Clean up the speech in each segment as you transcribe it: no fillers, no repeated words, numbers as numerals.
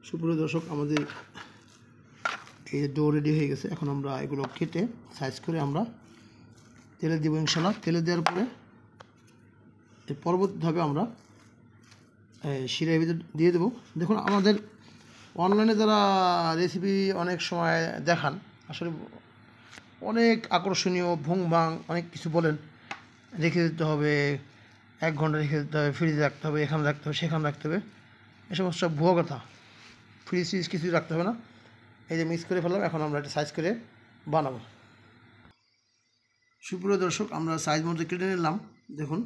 সুপ্রিয় দর্শক, আমাদের এই ডো রেডি হয়ে গেছে। এখন আমরা এগুলো কেটে সাইজ করে আমরা তেলে দেবো ইনশাল্লাহ। তেলে দেওয়ার পরে পরবর্তীভাবে আমরা শিরার ভিতরে দিয়ে দেবো। দেখুন, আমাদের অনলাইনে যারা রেসিপি অনেক সময় দেখান, আসলে অনেক আকর্ষণীয় ভুং ভাং অনেক কিছু বলেন। রেখে দিতে হবে, 1 ঘন্টা রেখে দিতে হবে, ফ্রিজে রাখতে হবে, এখানে রাখতে হবে, সেখানে রাখতে হবে। এ সমস্ত সব ভুয়ো কথা। ফ্রিজ কিছুই রাখতে হবে না। এই যে মিক্স করে ফেললাম। এখন আমরা একটা সাইজ করে বানাবো। সুপ্রিয় দর্শক, আমরা সাইজ মতো কেটে নিলাম। দেখুন,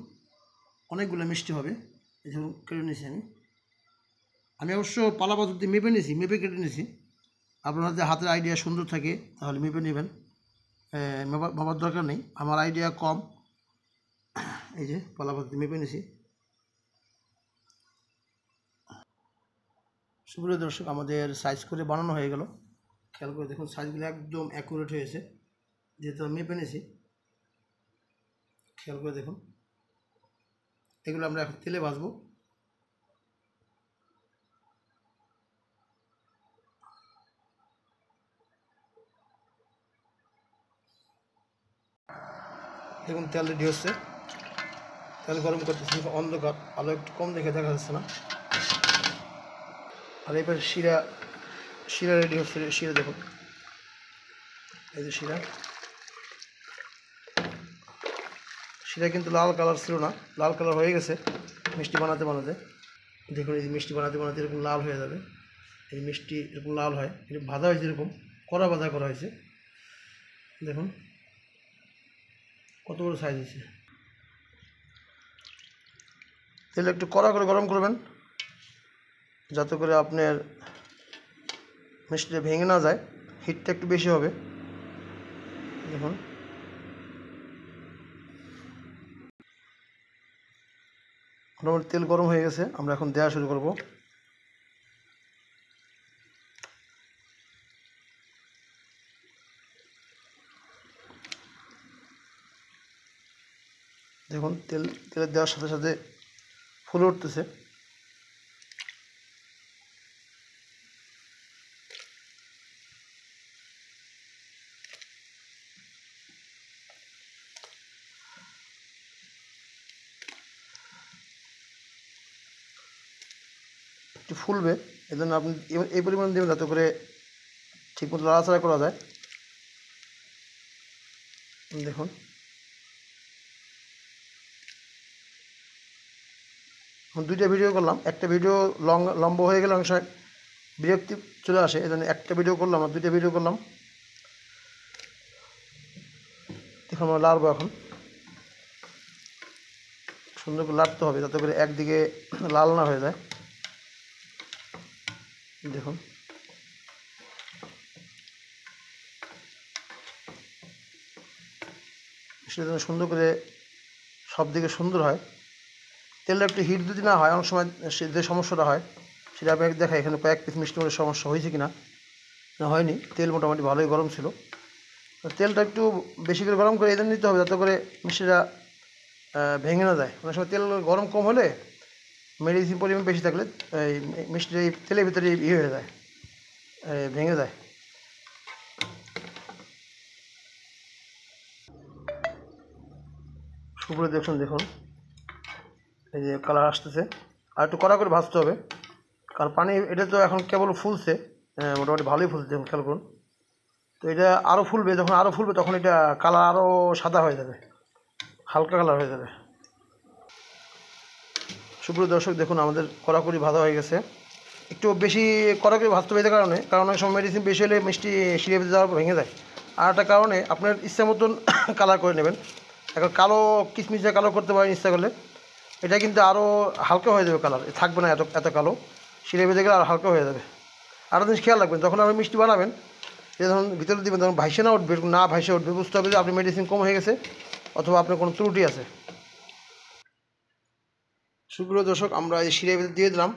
অনেকগুলো মিষ্টি হবে। এই যেমন কেটে নিয়েছি আমি অবশ্য পালা পদ্ধতি মেপে কেটে নিয়েছি। আপনাদের হাতের আইডিয়া সুন্দর থাকে তাহলে মেপে নেবেন, মাপার দরকার নেই। আমার আইডিয়া কম, এই যে পালা পদ্ধতি মেপে নিয়েছি। সুপ্রিয় দর্শক, আমাদের সাইজ করে বানানো হয়ে গেল। খেয়াল করে দেখুন, সাইজগুলো একদম অ্যাকুরেট হয়েছে, যেহেতু আমি মেপে নিয়েছি। খেয়াল করে দেখুন, এগুলো আমরা এখন তেলে ভাজবো। দেখুন, তেল রেডি হচ্ছে। তেল গরম করতেছি, অন্ধকার, আলো একটু কম দেখে দেখা যাচ্ছে না। আর এবার শিরা রেডি হচ্ছে। শিরা দেখুন, এই যে শিরা কিন্তু লাল কালার ছিল না, লাল কালার হয়ে গেছে মিষ্টি বানাতে বানাতে। দেখুন, এই যে মিষ্টি বানাতে বানাতে এরকম লাল হয়ে যাবে। এই মিষ্টি এরকম লাল হয়, এটা ভাজা হয়েছে, এরকম কড়া ভাজা করা হয়েছে। দেখুন কত বড় সাইজ হয়েছে। তেল একটু কড়া করে গরম করবেন, যাতে করে আপনার মিষ্টিটা ভেঙে না যায়। হিটটা একটু বেশি হবে। দেখুন, মোটামুটি তেল গরম হয়ে গেছে। আমরা এখন দেওয়া শুরু করব। দেখুন, তেলে দেওয়ার সাথে সাথে ফুলে উঠতেছে। একটু ফুলবে, এই জন্য আপনি এই পরিমাণ দেবেন যাতে করে ঠিকমতো নাড়াচাড়া করা যায়। দেখুন, দুইটা ভিডিও করলাম। একটা ভিডিও লম্বা হয়ে গেলে অনেক সময় বিরক্তি চলে আসে, এই জন্য একটা ভিডিও করলাম আর দুইটা ভিডিও করলাম। দেখুন, আমরা লাড়বো। এখন সুন্দর করে লাড়তে হবে যাতে করে একদিকে লাল না হয়ে যায়। দেখুন, সেটা যেন সুন্দর করে সব দিকে সুন্দর হয়। তেলটা একটু হিট যদি না হয়, অনেক সময় যে সমস্যাটা হয় সেটা আমি দেখাই। এখানে কয়েক পিস মিষ্টি করে সমস্যা হয়েছে কিনা, না হয়নি। তেল মোটামুটি ভালোই গরম ছিল। তেলটা একটু বেশি করে গরম করে এই জন্য নিতে হবে যাতে করে মিষ্টিটা ভেঙে না যায়। অনেক সময় তেল গরম কম হলে, মেডিসিন পরিমাণ বেশি থাকলে এই মিষ্টিটা এই তেলের ভিতরে হয়ে যায়, ভেঙে যায়। সুপুরে দেখুন, এই যে কালার আসতেছে। আর একটু কড়া করে ভাজতে হবে, কারণ পানি এটা তো এখন কেবল ফুলছে, মোটামুটি ভালোই ফুলছে। দেখুন, খেয়াল করুন। তো এটা আরও ফুলবে, যখন আরও ফুলবে তখন এটা কালার আরও সাদা হয়ে যাবে, হালকা কালার হয়ে যাবে। সুপ্রিয় দর্শক, দেখুন আমাদের কড়াকড়ি ভাজা হয়ে গেছে। একটু বেশি কড়াকড়ি ভাজতে হবে, কারণ অনেক সময় মেডিসিন বেশি হলে মিষ্টি শিরে ভেজে যাওয়ার পর ভেঙে যায়। আর একটা কারণে আপনার ইচ্ছা মতন কালার করে নেবেন। এখন কালো কিচমিচে কালো করতে পারেন ইচ্ছা করলে, এটা কিন্তু আরও হালকা হয়ে যাবে, কালার থাকবে না এত কালো। শিরে ভেজে গেলে আর হালকা হয়ে যাবে। আরও জিনিস খেয়াল রাখবেন, যখন আপনি মিষ্টি বানাবেন, এটা যখন ভিতরে দেবেন তখন ভাইসে না উঠবে। না ভাইসে উঠবে, বুঝতে হবে যে আপনি মেডিসিন কম হয়ে গেছে অথবা আপনার কোনো ত্রুটি আছে। সুপ্রিয় দর্শক, আমরা এই শিরের ভিতরে দিয়ে দিলাম।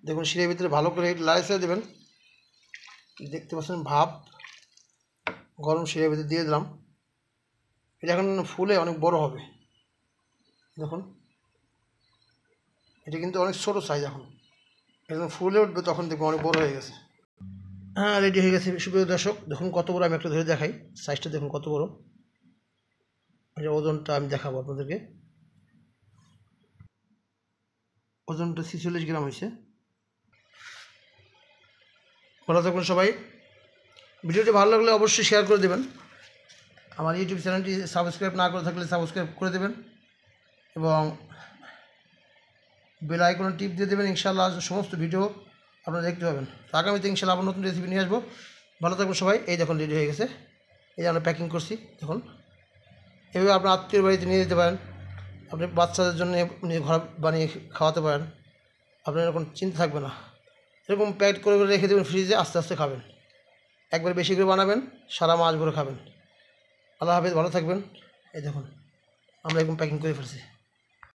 দেখুন, শিরের ভিতরে ভালো করে লাড়াচাড়া দেবেন। দেখতে পাচ্ছেন ভাপ গরম শিরের ভিতরে দিয়ে দিলাম। এটা এখন ফুলে অনেক বড় হবে। দেখুন, এটা কিন্তু অনেক ছোটো সাইজ এখন। একদম ফুলে উঠবে তখন দেখবো অনেক বড় হয়ে গেছে। হ্যাঁ, রেডি হয়ে গেছে সুপ্রিয় দর্শক। দেখুন কত বড়, আমি একটা ধরে দেখাই সাইজটা, দেখুন কত বড়। এটা ওজনটা আমি দেখাবো আপনাদেরকে। ওজনটা 46 গ্রাম হয়েছে। ভালো থাকবেন সবাই। ভিডিওটি ভালো লাগলে অবশ্যই শেয়ার করে দেবেন। আমার ইউটিউব চ্যানেলটি সাবস্ক্রাইব না করে থাকলে সাবস্ক্রাইব করে দেবেন এবং বেল আইকনে টিপ দিয়ে দেবেন। ইনশাআল্লাহ সমস্ত ভিডিও আপনারা দেখতে পাবেন। তো আগামীতে ইনশাআল্লাহ আবার নতুন রেসিপি নিয়ে আসবো। ভালো থাকবেন সবাই। এই দেখুন রেডি হয়ে গেছে, এই যে আমরা প্যাকিং করছি। দেখুন এভাবে আপনার আত্মীয় বাড়িতে নিয়ে যেতে পারেন, আপনি বাচ্চাদের জন্য ঘর বানিয়ে খাওয়াতে পারেন। আপনার এরকম চিন্তা থাকবে না। এরকম প্যাক করে রেখে দেবেন ফ্রিজে, আস্তে আস্তে খাবেন। একবার বেশি করে বানাবেন, সারা মাস ভরে খাবেন। আল্লাহ হাফেজ, ভালো থাকবেন। এই দেখুন আমরা এরকম প্যাকিং করে ফেলছি।